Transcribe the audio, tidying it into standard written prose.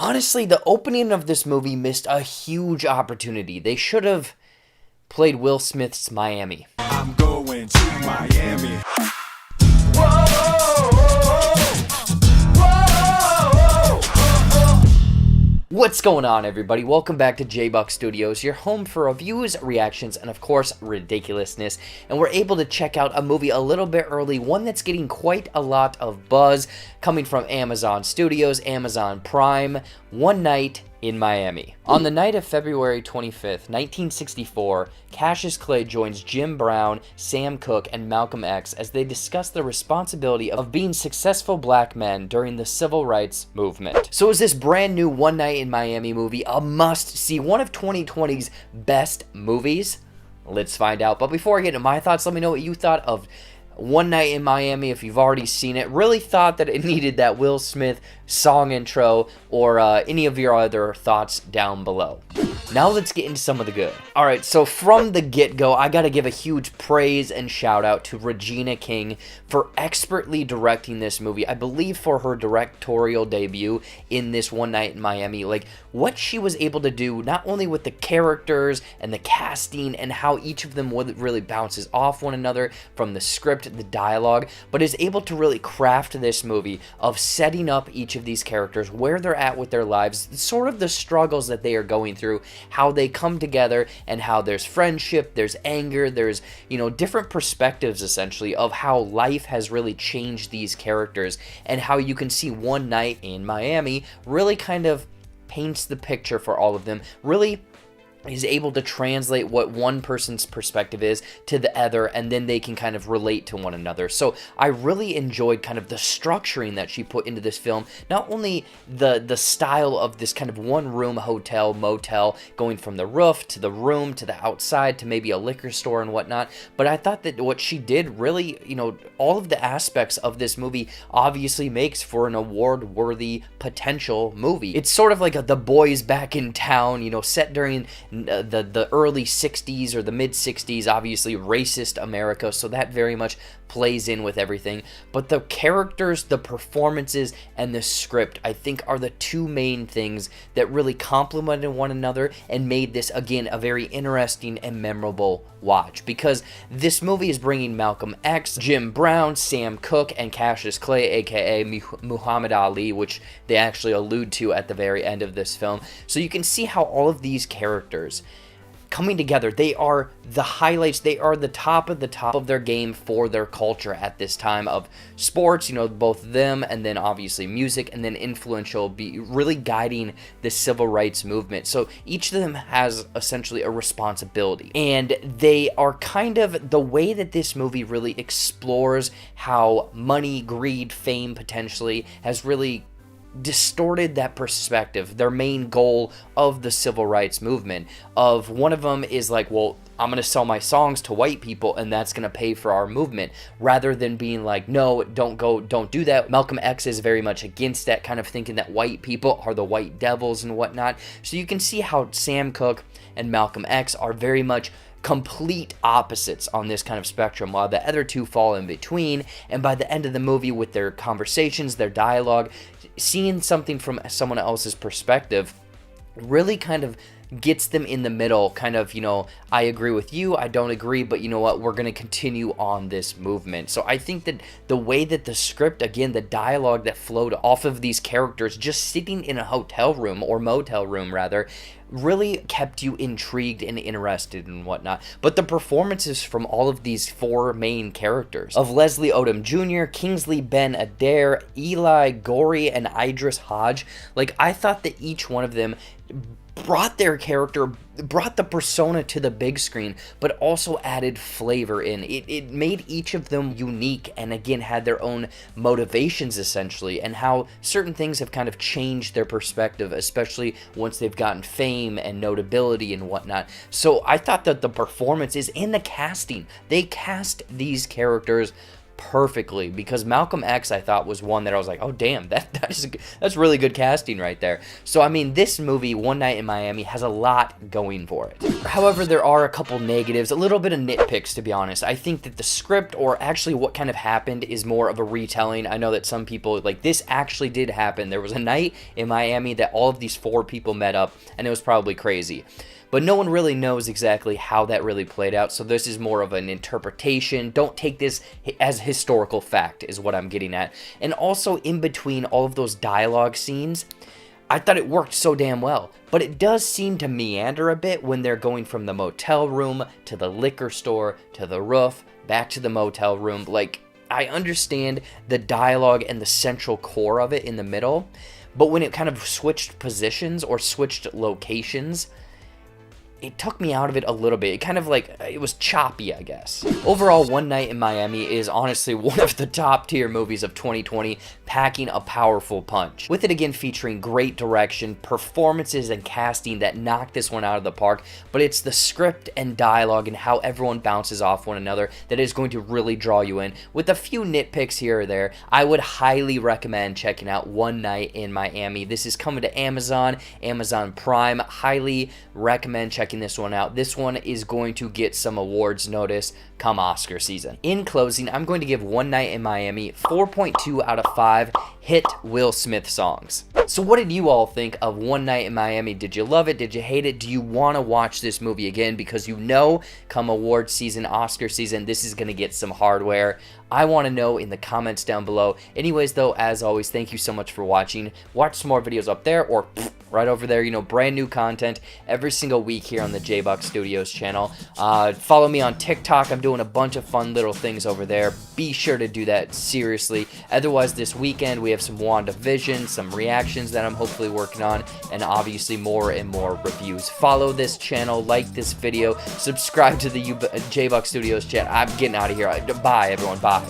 Honestly, the opening of this movie missed a huge opportunity. They should have played Will Smith's Miami. I'm going to Miami. What's going on, everybody? Welcome back to JBuck Studios, your home for reviews, reactions, and of course, ridiculousness. And we're able to check out a movie a little bit early, one that's getting quite a lot of buzz, coming from Amazon Studios, Amazon Prime, One Night in Miami. On the night of February 25th, 1964, Cassius Clay joins Jim Brown, Sam Cooke, and Malcolm X as they discuss the responsibility of being successful black men during the civil rights movement. So is this brand new One Night in Miami movie a must-see, one of 2020's best movies? Let's find out. But before I get into my thoughts, let me know what you thought of One Night in Miami if you've already seen it. Really thought that it needed that Will Smith song intro, or any of your other thoughts down below. Now let's get into some of the good. Alright, so from the get-go, I gotta give a huge praise and shout out to Regina King for expertly directing this movie. I believe for her directorial debut in this One Night in Miami, like what she was able to do, not only with the characters and the casting and how each of them really bounces off one another from the script, the dialogue, but is able to really craft this movie of setting up each of these characters, where they're at with their lives, sort of the struggles that they are going through, how they come together, and how there's friendship, there's anger, there's, different perspectives essentially of how life has really changed these characters, and how you can see One Night in Miami really kind of paints the picture for all of them, really is able to translate what one person's perspective is to the other, and then they can kind of relate to one another. So I really enjoyed kind of the structuring that she put into this film, not only the style of this kind of one-room hotel, motel, going from the roof to the room to the outside to maybe a liquor store and whatnot, but I thought that what she did really, all of the aspects of this movie obviously makes for an award-worthy potential movie. It's sort of like The Boys Back in Town, set during the early 60s or the mid 60s, obviously racist America, so that very much plays in with everything. But the characters, the performances, and the script, I think, are the two main things that really complemented one another and made this, again, a very interesting and memorable watch. Because this movie is bringing Malcolm X, Jim Brown, Sam Cooke, and Cassius Clay, aka Muhammad Ali, which they actually allude to at the very end of this film. So you can see how all of these characters coming together, they are the highlights, they are the top of their game for their culture at this time of sports, both them and then obviously music, and then influential, be really guiding the civil rights movement. So each of them has essentially a responsibility, and they are kind of the way that this movie really explores how money, greed, fame potentially has really distorted that perspective, their main goal of the civil rights movement. Of one of them is like, well, I'm going to sell my songs to white people and that's going to pay for our movement, rather than being like, no, don't do that. Malcolm X is very much against that, kind of thinking that white people are the white devils and whatnot. So you can see how Sam Cooke and Malcolm X are very much complete opposites on this kind of spectrum, while the other two fall in between. And by the end of the movie, with their conversations, their dialogue, seeing something from someone else's perspective really kind of gets them in the middle, kind of, I agree with you, I don't agree, but you know what, we're going to continue on this movement. So I think that the way that the script, again, the dialogue that flowed off of these characters just sitting in a hotel room, or motel room rather, really kept you intrigued and interested and whatnot. But the performances from all of these four main characters, of Leslie Odom Jr., Kingsley Ben-Adir, Eli Goree, and Aldis Hodge, like, I thought that each one of them brought their character, brought the persona to the big screen, but also added flavor in. It made each of them unique, and again had their own motivations essentially, and how certain things have kind of changed their perspective, especially once they've gotten fame and notability and whatnot. So I thought that the performances and the casting, they cast these characters perfectly, because Malcolm X, I thought, was one that I was like, oh damn, that's really good casting right there. So I mean, this movie, One Night in Miami, has a lot going for it. However, there are a couple negatives, a little bit of nitpicks, to be honest. I think that the script, or actually what kind of happened, is more of a retelling. I know that some people, like, this actually did happen. There was a night in Miami that all of these 4 people met up, and it was probably crazy. But no one really knows exactly how that really played out, so this is more of an interpretation. Don't take this as historical fact, is what I'm getting at. And also, in between all of those dialogue scenes, I thought it worked so damn well. But it does seem to meander a bit when they're going from the motel room to the liquor store to the roof, back to the motel room. Like, I understand the dialogue and the central core of it in the middle, but when it kind of switched positions or switched locations, it took me out of it a little bit. It kind of like, it was choppy, I guess. Overall, One Night in Miami is honestly one of the top tier movies of 2020, packing a powerful punch. With it again featuring great direction, performances, and casting that knocked this one out of the park, but it's the script and dialogue and how everyone bounces off one another that is going to really draw you in. With a few nitpicks here or there, I would highly recommend checking out One Night in Miami. This is coming to Amazon Prime. Highly recommend checking this one out. This one is going to get some awards notice come Oscar season. In closing, I'm going to give One Night in Miami 4.2 out of 5 hit Will Smith songs. So what did you all think of One Night in Miami? Did you love it? Did you hate it? Do you want to watch this movie again? Because you know, come awards season, Oscar season, this is going to get some hardware. I want to know in the comments down below. Anyways, though, as always, thank you so much for watching. Watch some more videos up there or right over there. You know, brand new content every single week here on the JBuck Studios channel. Follow me on TikTok. I'm doing a bunch of fun little things over there. Be sure to do that, seriously. Otherwise, this weekend, we have some WandaVision, some reactions that I'm hopefully working on, and obviously more and more reviews. Follow this channel, like this video, subscribe to the JBuck Studios chat. I'm getting out of here. Bye, everyone. Bye.